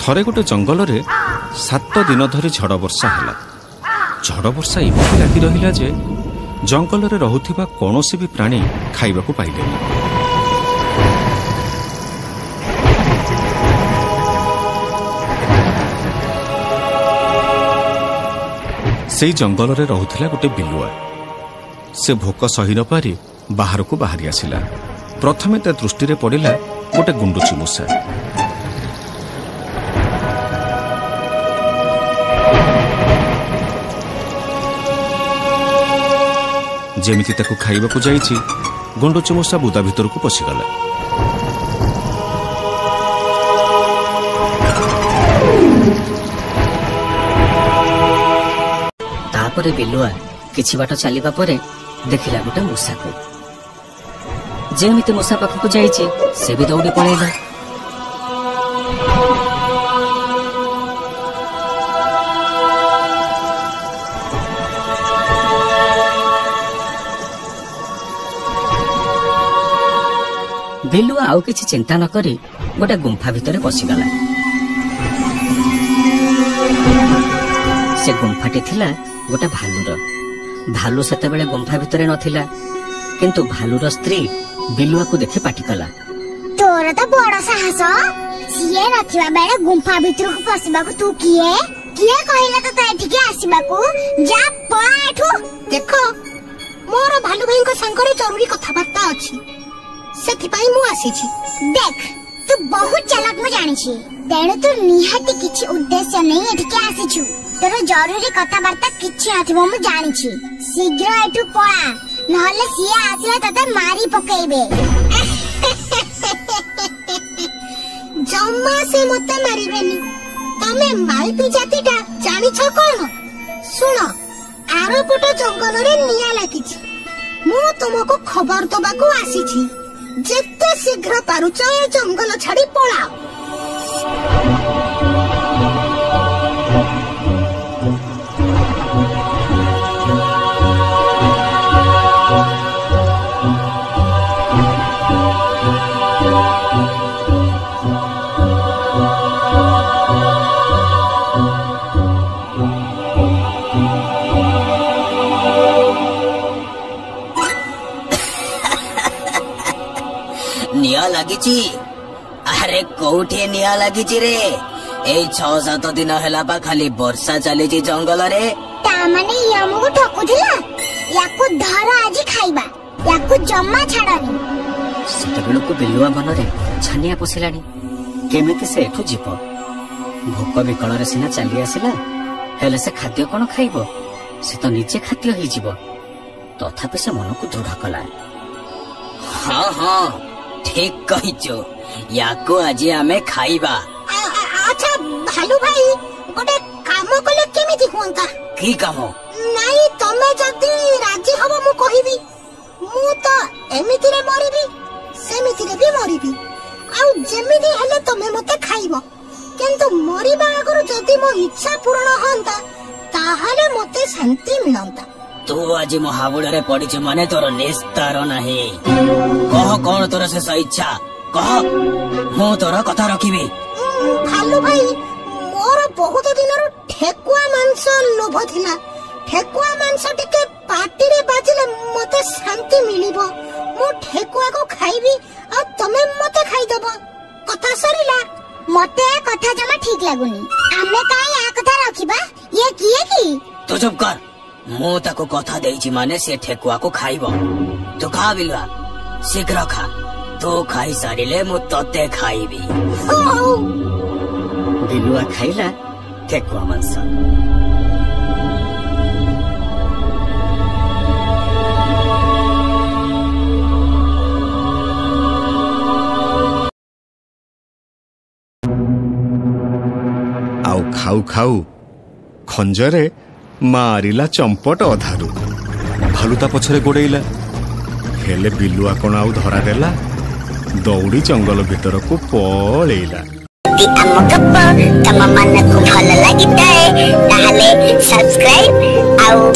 थरे गोटे जंगल रे 7 दिन धरी झड़ वर्षा है। झड़ वर्षा एमती लगी रहा जे जंगल रे रहुथिबा कौनसी भी प्राणी खाइबा को पाइले। से जंगल रे रहुथिला गोटे बिलुआ। से भोक सही न पारी बाहर को बाहरी आसिला। प्रथमे ता दृष्टि रे पड़िला गोटे गुंडुची मूषा। जेमिति ताकू खाइबा को जाइछि गुंडुची मूषा बुदा भितर को पशिगला। तापरे बिलुआ किछि बाट चलिबा परे देखिला गोटे मूषा को। जेमिति मूषा पाखक जाइछि से भी दौड़ी पळेला। बिलुआ आउ किछि चिंता न करी गोटे गुंफा भितरे पशिगला। से गुंफाटी थिला गोटे भालुर। भालु सेते बेले गुंफा भितरे नथिला, किंतु भालुर स्त्री बिलुआ को देखि पाटी कला। तोर तो बड़ साहस, सिए नथिबा बेले गुंफा भितर को पसिबा को तू किए कहला तो एठी के आसीबा को? जा पळा एठू। देखो मोर भालु भाई को संगरे जरूरी कथाबार्ता अछि, सेथिपाई मु आसीछि। देख तू बहुत चालाक मु जानिछि, तेणु तू निहाती किछि उद्देश्य नै एठी के आसीछु। तोर जरूरी कथाबार्ता किछि नथिबो मु जानिछि। शीघ्र एठू पळा, नहले सिए आसीला तते मारी पकेइबे। जम्मा से मते मारिबेनी। तमे माइपी जातिटा जानिछ कोन? सुनो, आरोपट जंगल रे निया लागिछि। मु तुमको खबर दबाको आसीछि। जेते शीघ्र पारुच ए जंगल छाड़ी पळाओ। निया लागिची? अरे कोठे निया लागिची रे? ए 6-7 दिन हैला बा खाली वर्षा चलीची जंगल रे। ता माने यमको ठकुथिला, याको धर आजी खाइबा, याको जम्मा छाड़ानी। सेतेबेलु को बिलुआ मन रे छानिया पसिलानी। केमिति से एठु जीव? भोक विकल रे सिना चली आसिला, हेले से खाद्य कोन खाइबो? से तो निजे खाद्य ही जीव। तथापि से मन को दृढ़ कला। हाँ हाँ ठीक कहिचो, याको आज आमे खाइबा। अच्छा भालू भाई, गोटे काम कले केमिति होंता? की काम? नहीं तमे जदी राजी हबो मु कहिबी। मु तो एमिति रे मरिबी, सेमिति रे भी मरिबी। आउ जेमिति हेले तमे मते खाइबो। किंतु मरिबा आगरु जदी मो इच्छा पूर्ण होंता, ताहाले मते शांति मिलंता। तू आज महाबुड़ रे पड़ी माने तोर निस्तार नहीं। कह कौन तोर शेष इच्छा कह, मु तोर कथा रखिबी। भालू भाई, मोर बहुत दिन ठेकुआ मांस लोभ थिला। ठेकुआ मांस टिके पाटी रे बाजिले मते शांति मिलिबो। मु ठेकुआ को खाइबी आ तमे मते खाइ दबो। कथा सरिला? मते कथा जमा ठीक लागुनी। आमे काई आ कथा रखिबा? ये किए की? तू चुप कर। मु ताको कथा देइछि माने से ठेकुआ को खाइबो। तू खा बिलुआ, शीघ्र खा। तू खाई सारिले मु तते खाइबी। बिलुआ खाइला ठेकुआ मांस। आउ खाऊ खाऊ खंजरे मारिला चंपट अधारू। भालुता पछरे गोड़ेइला, हेले बिलुआ कोन आउ धरा देला। दौड़ी जंगल भीतर को पळेइला। आम गप तम मन को भल लगिता है ताहले सब्सक्राइब आउ